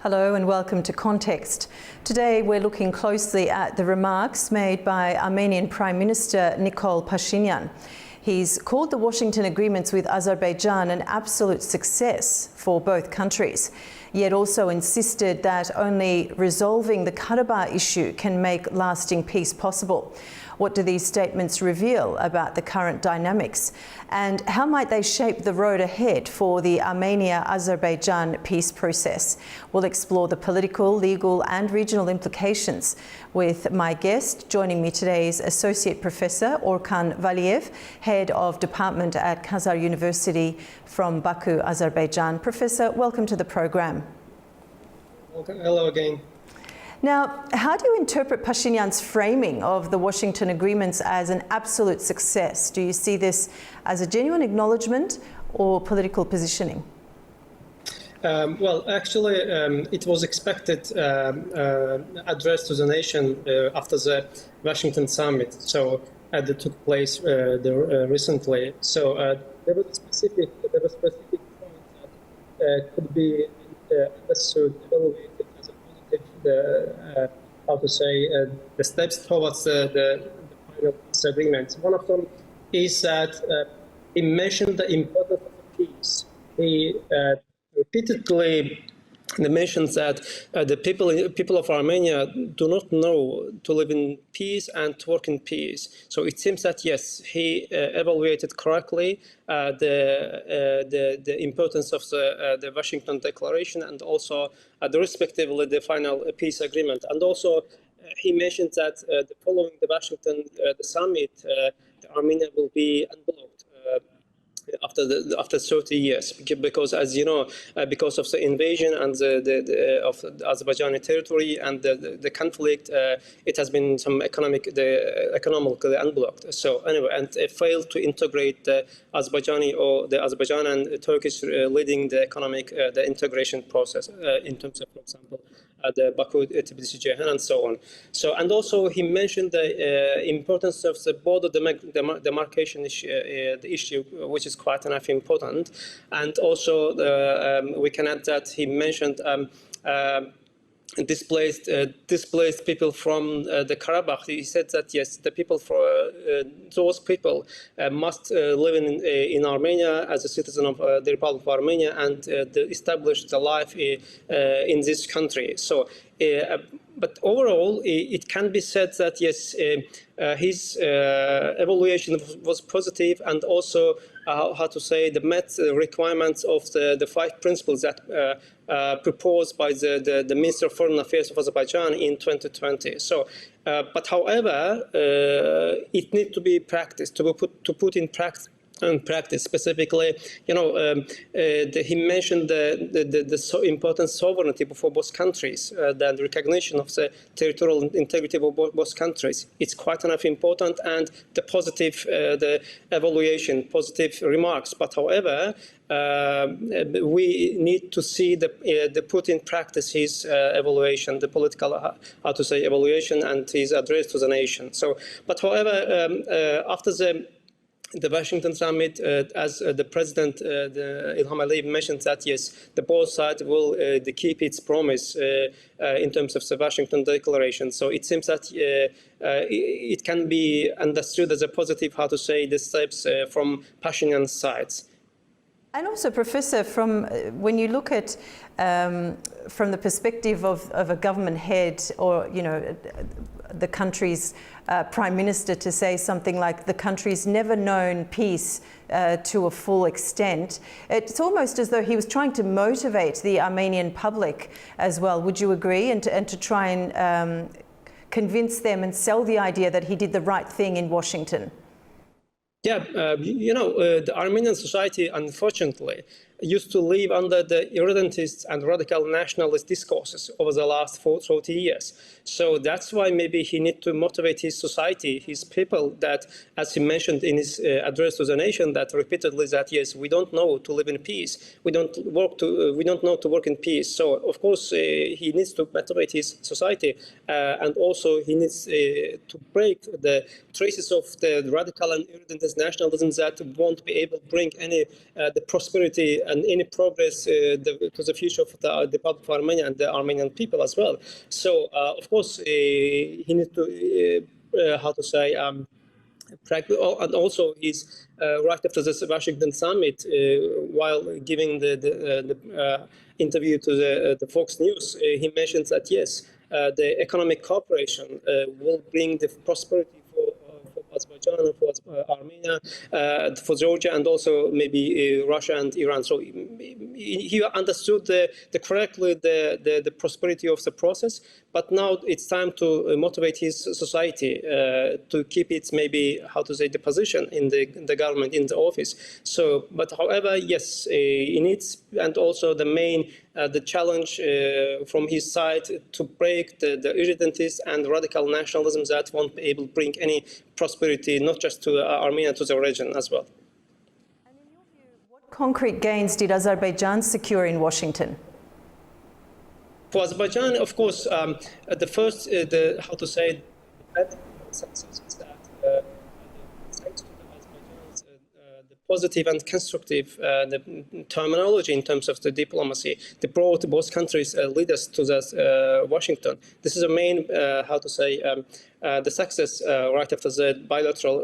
Hello and welcome to Context. Today we're looking closely at the remarks made by Armenian Prime Minister Nikol Pashinyan. He's called the Washington agreements with Azerbaijan an absolute success for both countries, yet also insisted that only resolving the Karabakh issue can make lasting peace possible. What do these statements reveal about the current dynamics, and how might they shape the road ahead for the Armenia-Azerbaijan peace process? We'll explore the political, legal and regional implications with my guest. Joining me today is Associate Professor Orkan Valiev, Head of Department at Khazar University from Baku, Azerbaijan. Professor, welcome to the program. Okay. Hello again. Now, how do you interpret Pashinyan's framing of the Washington agreements as an absolute success? Do you see this as a genuine acknowledgement or political positioning? Well, actually, it was expected address to the nation after the Washington summit, so that took place recently. So there was a specific point that could be understood, evaluated as a positive, the steps towards the final peace agreement. One of them is that he mentioned the importance of peace. He repeatedly mentioned that the people of Armenia do not know to live in peace and to work in peace. So it seems that yes, he evaluated correctly the importance of the Washington Declaration and also respectively the final peace agreement. And also he mentioned that following the Washington the summit, Armenia will be unblocked after 30 years, because, as you know, because of the invasion and of the Azerbaijani territory and the conflict, it has been economically unblocked. So anyway, and it failed to integrate the Azerbaijan and Turkish leading the economic the integration process in terms of, for example, the Baku, Tbilisi, Ceyhan, and so on. So, and also he mentioned the importance of the border demarcation issue, the issue, which is quite enough important. And also we can add that he mentioned displaced people from the Karabakh. He said that yes, the people those people must live in Armenia as a citizen of the Republic of Armenia and establish the life in this country. So, but overall, it can be said that yes, his evaluation was positive, and also the met requirements of the 5 principles that proposed by the Minister of Foreign Affairs of Azerbaijan in 2020. So, but however, it needs to be practiced, to put in practice. Specifically, you know, he mentioned the so important sovereignty for both countries, the recognition of the territorial integrity of both countries. It's quite enough important, and the positive, the evaluation, positive remarks. But however, we need to see the put in practice his evaluation, the political evaluation, and his address to the nation. So, but however, after the Washington summit, as the president, Ilham Aliyev, mentioned that yes, the both sides will keep its promise in terms of the Washington Declaration. So it seems that it can be understood as a positive, the steps from Pashinyan's side. And also, Professor, from when you look at from the perspective of a government head, or you know, the country's prime minister, to say something like the country's never known peace to a full extent, it's almost as though he was trying to motivate the Armenian public as well. Would you agree? And to try and convince them and sell the idea that he did the right thing in Washington. Yeah, you know, the Armenian society, unfortunately, used to live under the irredentist and radical nationalist discourses over the last 40 years. So that's why maybe he needs to motivate his society, his people, that, as he mentioned in his address to the nation, that repeatedly that yes, we don't know to live in peace, we don't know to work in peace. So of course he needs to motivate his society, and also he needs to break the traces of the radical and irredentist nationalism that won't be able to bring any the prosperity and any progress to the future of the Republic of Armenia and the Armenian people as well. So, of course, he needs to, and also he's right after this Washington summit, while giving the interview to the Fox News, he mentions that yes, the economic cooperation will bring the prosperity for Azerbaijan, for Armenia, for Georgia, and also maybe Russia and Iran. So he understood correctly the prosperity of the process, but now it's time to motivate his society to keep its maybe the position in the government, in the office. So, but however, yes, he needs, and also the main the challenge from his side to break the irredentism and radical nationalism that won't be able to bring any prosperity, not just to Armenia, to the region as well. And in your view, what concrete gains did Azerbaijan secure in Washington? For Azerbaijan, of course, the first, success is that thanks to Azerbaijan's the positive and constructive the terminology in terms of the diplomacy, they brought both countries' leaders to the Washington. This is a main, the success right after the bilateral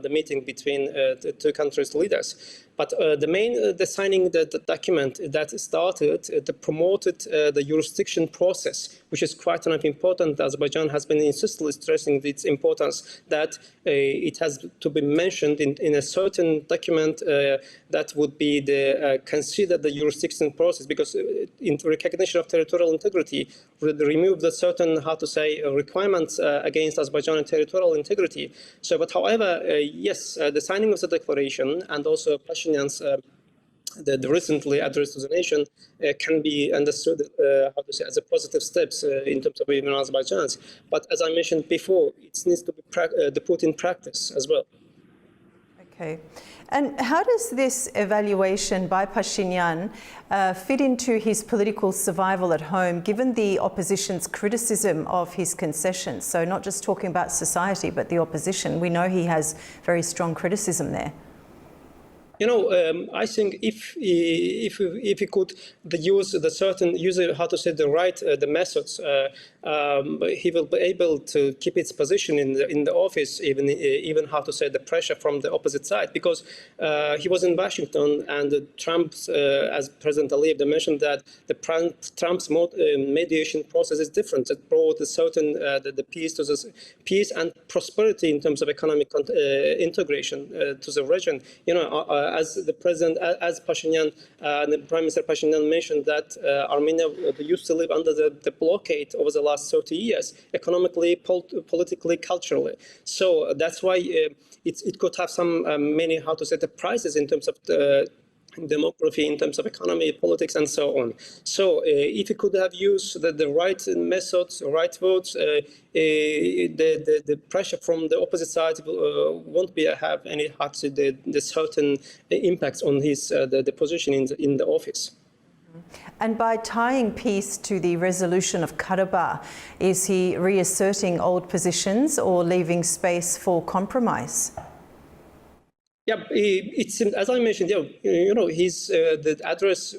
the meeting between the two countries' leaders. But the signing the document that started, promoted the jurisdiction process, which is quite enough important. Azerbaijan has been insistently stressing its importance that it has to be mentioned in a certain document that would be consider the jurisdiction process, because in recognition of territorial integrity, remove the certain requirements against Azerbaijani territorial integrity. So, but however, yes, the signing of the declaration and also Pashinyan's the recently address to the nation can be understood as a positive steps in terms of even Azerbaijan's. But as I mentioned before, it needs to be put in practice as well. Okay. And how does this evaluation by Pashinyan fit into his political survival at home, given the opposition's criticism of his concessions? So not just talking about society, but the opposition. We know he has very strong criticism there. You know, I think if he could use the right the methods, he will be able to keep its position in the office, even the pressure from the opposite side, because he was in Washington, and Trump, as President Aliyev mentioned, that Trump's mediation process is different. It brought a certain the peace and prosperity in terms of economic integration to the region. You know. As the president, as Pashinyan, the Prime Minister Pashinyan mentioned that Armenia used to live under the blockade over the last 30 years, economically, politically, culturally. So that's why it could have some many the prices in terms of the demography, in terms of economy, politics, and so on. So if he could have used the right methods, right votes, the pressure from the opposite side won't have any the certain impacts on his the position in the office. And by tying peace to the resolution of Karabakh, is he reasserting old positions or leaving space for compromise? Yeah, it's as I mentioned. You know, his the address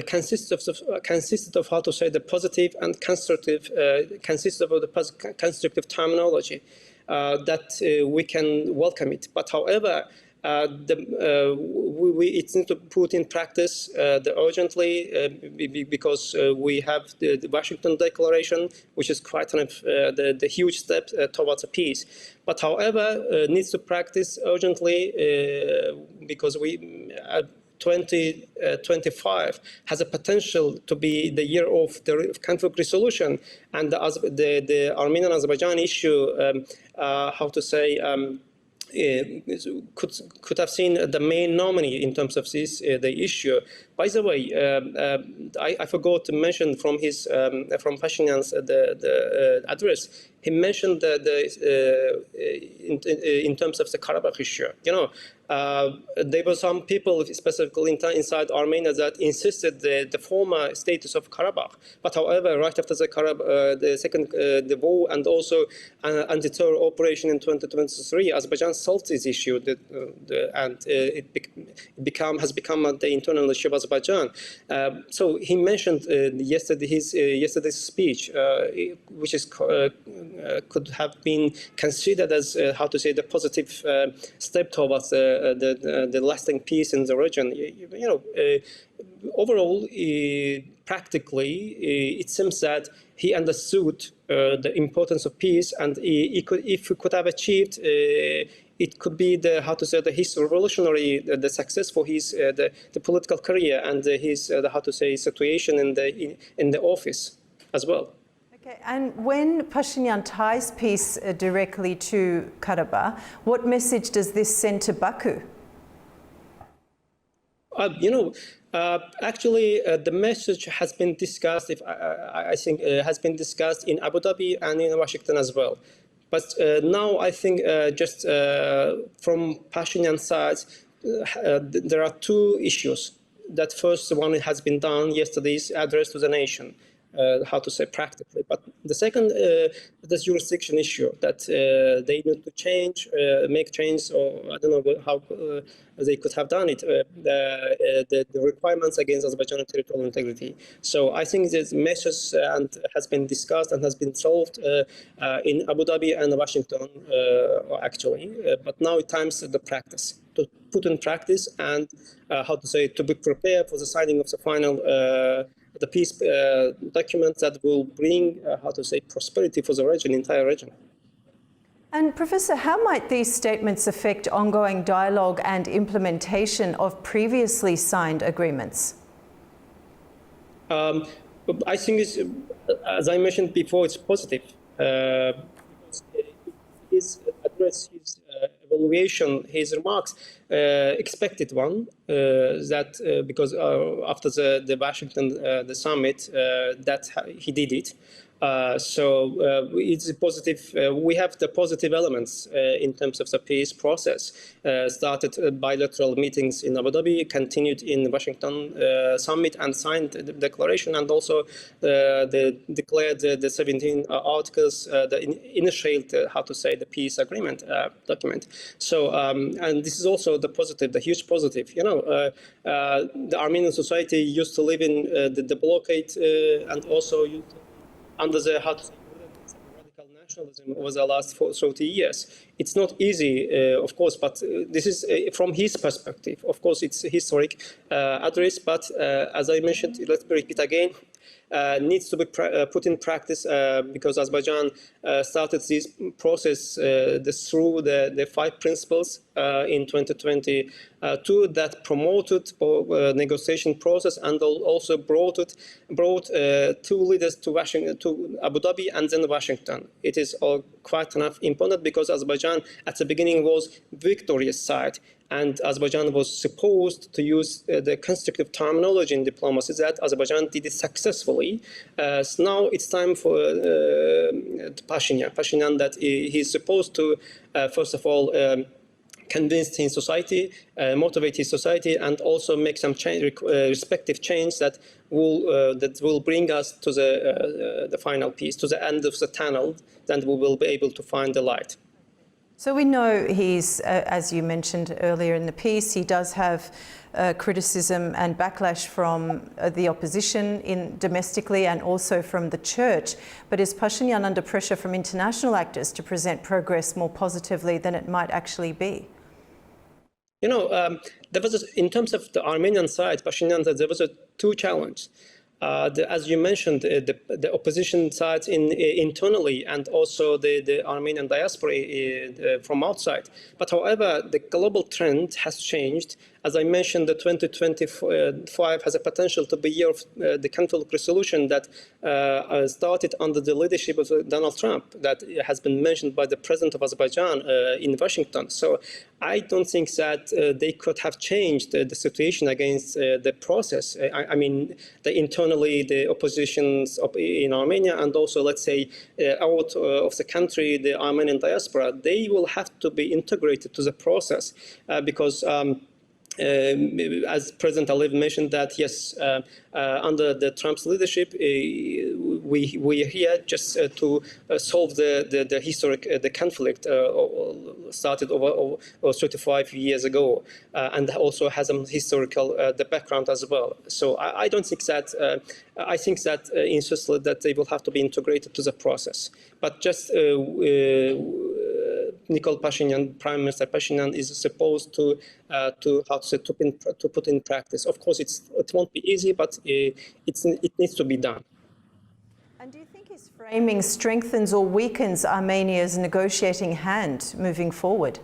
consisted of the positive and constructive, consisted of the constructive terminology that we can welcome it. But however, it needs to put in practice urgently because we have the Washington Declaration, which is quite the huge step towards a peace. But however, needs to practice urgently because 2025 has a potential to be the year of the conflict resolution, and the Armenian-Azerbaijan issue, could have seen the main nominee in terms of this the issue. By the way, I forgot to mention from his from Pashinyan's the address. He mentioned in terms of the Karabakh issue. You know, There were some people, specifically inside Armenia, that insisted the former status of Karabakh. But however, right after the war and also anti-terror operation in 2023, Azerbaijan solved this issue, and it has become the internal issue of Azerbaijan. So he mentioned yesterday's speech, which is could have been considered as the positive step towards the lasting peace in the region. Overall, practically, it seems that he understood the importance of peace, and if he could have achieved, it could be his revolutionary the success for his the political career and his situation in the office as well. Okay, and when Pashinyan ties peace directly to Karabakh, what message does this send to Baku? Actually, the message has been discussed. I think has been discussed in Abu Dhabi and in Washington as well. But now I think just from Pashinyan's side, there are two issues. That first one has been done yesterday's address to the nation. Practically. But the second, the jurisdiction issue that they need to make change, or I don't know how they could have done it, the requirements against Azerbaijani territorial integrity. So I think this message has been discussed and has been solved in Abu Dhabi and Washington, actually. But now it's time to the practice, to put in practice and to be prepared for the signing of the final the peace document that will bring, prosperity for the region, entire region. And Professor, how might these statements affect ongoing dialogue and implementation of previously signed agreements? I think, as I mentioned before, it's positive. His address, his evaluation, his remarks, expected one, because after the Washington the summit, that he did it. It's positive. We have the positive elements in terms of the peace process. Started bilateral meetings in Abu Dhabi, continued in Washington summit, and signed the declaration, and also declared the 17 articles, initialed the peace agreement document. So, and this is also the positive, the huge positive. The Armenian society used to live in the blockade, and also under the radical nationalism over the last 30 years. It's not easy, of course, but this is from his perspective. Of course, it's a historic address, but as I mentioned, let me repeat again, needs to be put in practice because Azerbaijan started this process through the 5 principles in 2022 that promoted negotiation process and also brought 2 leaders to Washington, to Abu Dhabi and then Washington. It is quite enough important because Azerbaijan at the beginning was victorious side, and Azerbaijan was supposed to use the constructive terminology in diplomacy that Azerbaijan did it successfully. So now it's time for Pashinyan that he's supposed to, first of all, convince his society, motivate his society, and also make some respective change that will bring us to the final peace, to the end of the tunnel, then we will be able to find the light. So we know he's, as you mentioned earlier in the piece, he does have criticism and backlash from the opposition domestically and also from the church. But is Pashinyan under pressure from international actors to present progress more positively than it might actually be? There was, in terms of the Armenian side, Pashinyan, there was 2 challenges. As you mentioned, the opposition sides internally and also the Armenian diaspora from outside. But however, the global trend has changed, as I mentioned, the 2025 has a potential to be year of the conflict resolution that started under the leadership of Donald Trump, that has been mentioned by the president of Azerbaijan in Washington. So I don't think that they could have changed the situation against the process. I mean, internally, the oppositions in Armenia, and also, let's say, out of the country, the Armenian diaspora, they will have to be integrated to the process because as President Aliyev mentioned that, yes, under the Trump's leadership, we are here just to solve the historic the conflict started over 35 years ago, and also has some historical the background as well. So I don't think that, I think that in Switzerland that they will have to be integrated to the process. But just Nikol Pashinyan, Prime Minister Pashinyan, is supposed to put in practice. Of course, it won't be easy, but it needs to be done. And do you think his framing strengthens or weakens Armenia's negotiating hand moving forward?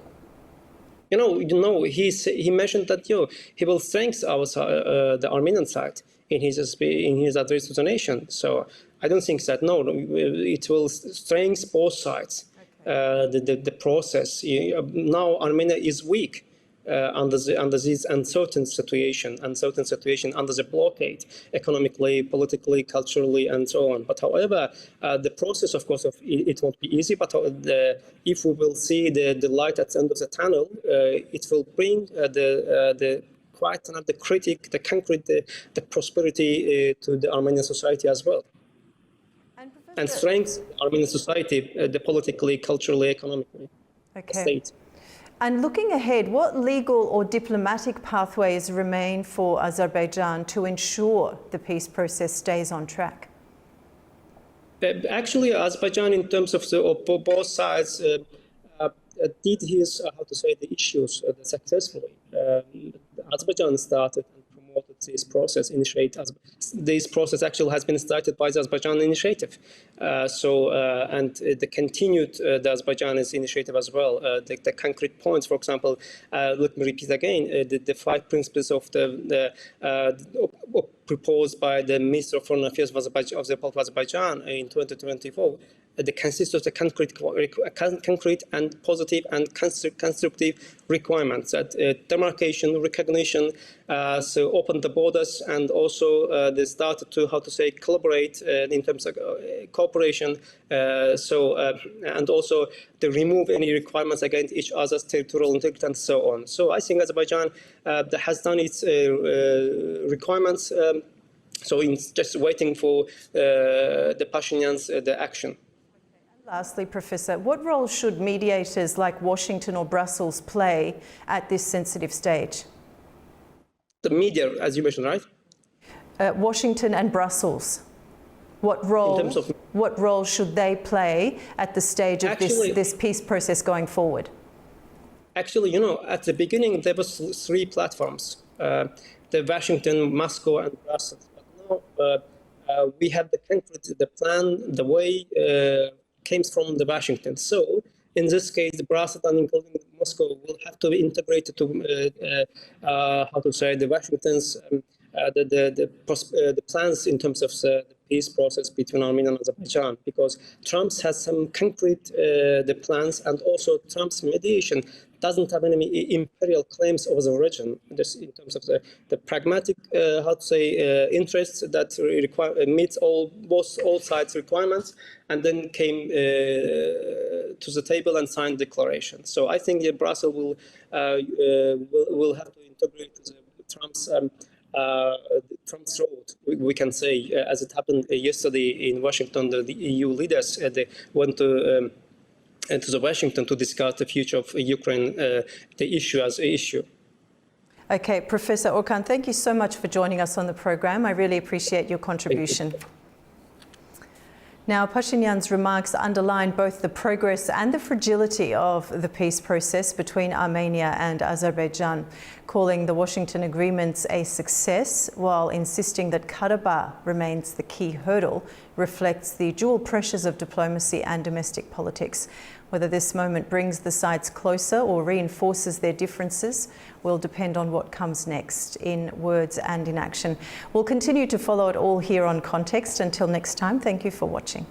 He mentioned that he will strengthen the Armenian side in his address to the nation. So I don't think that it will strengthen both sides. The process. Now Armenia is weak under this uncertain situation under the blockade, economically, politically, culturally, and so on. But however, the process, of course, it won't be easy. But if we will see the light at the end of the tunnel, it will bring the concrete, the prosperity to the Armenian society as well. And strengthen Armenian society, the politically, culturally, economically. State. And looking ahead, what legal or diplomatic pathways remain for Azerbaijan to ensure the peace process stays on track? Actually, Azerbaijan, in terms of both sides, did the issues successfully. Azerbaijan started and promoted this process, this process actually has been started by the Azerbaijan initiative. And they continued the Azerbaijan's initiative as well. The concrete points, for example, let me repeat again, the 5 principles of proposed by the Minister of Foreign Affairs of the Republic of Azerbaijan in 2024. They consist of the concrete and positive and constructive requirements that demarcation, recognition, so open the borders, and also they started to collaborate in terms of cooperation. And also they remove any requirements against each other's territorial integrity and so on. So I think Azerbaijan has done its requirements. So it's just waiting for the Pashinyan's the action. Lastly, Professor, what role should mediators like Washington or Brussels play at this sensitive stage? The media, as you mentioned, right? Washington and Brussels. What role should they play at the stage of this peace process going forward? Actually, at the beginning there was 3 platforms: the Washington, Moscow, and Brussels. But now we have the plan, the way. Came from the Washington. So in this case, the Brussels and including Moscow will have to be integrated to the Washington's the plans in terms of the peace process between Armenia and Azerbaijan, because Trump has some concrete the plans, and also Trump's mediation doesn't have any imperial claims over the region. Just in terms of the pragmatic interests that meets all sides' requirements, and then came to the table and signed declaration. So I think Brussels will have to integrate Trump's road, we can say, as it happened yesterday in Washington. The EU leaders they went to the Washington to discuss the future of Ukraine, the issue as an issue. Okay, Professor Orkan, thank you so much for joining us on the program. I really appreciate your contribution. Now, Pashinyan's remarks underline both the progress and the fragility of the peace process between Armenia and Azerbaijan. calling the Washington agreements a success while insisting that Karabakh remains the key hurdle, reflects the dual pressures of diplomacy and domestic politics. Whether this moment brings the sides closer or reinforces their differences will depend on what comes next, in words and in action. We'll continue to follow it all here on Context. Until next time, thank you for watching.